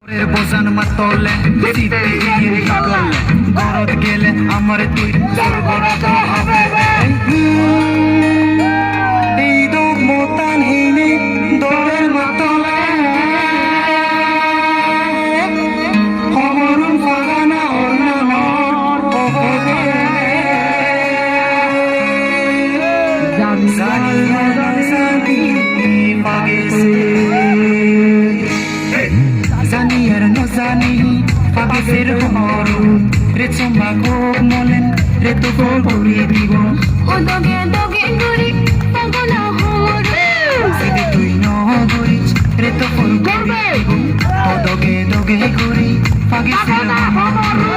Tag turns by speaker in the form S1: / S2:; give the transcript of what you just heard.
S1: বোঝান মাতলে শীতে গিয়ে করলে গরদ গেলে আমার তুই গরদ হবে এই দো মোতান হিনে দোলের মাতলে খবরুন ফাগানা ওরনা নর ওরে জানি জানি পাগেছে জানি আর নজানি পাগেছের হরু রে চম্বা গোপ মলেন রে তো গড়ি দিব
S2: ও দগে দগে গড়ি পাগলা হরে
S1: যদি তুই ন গড়িস রে তো গড়ি দিব ও দগে দগে গড়ি পাগেছের হরু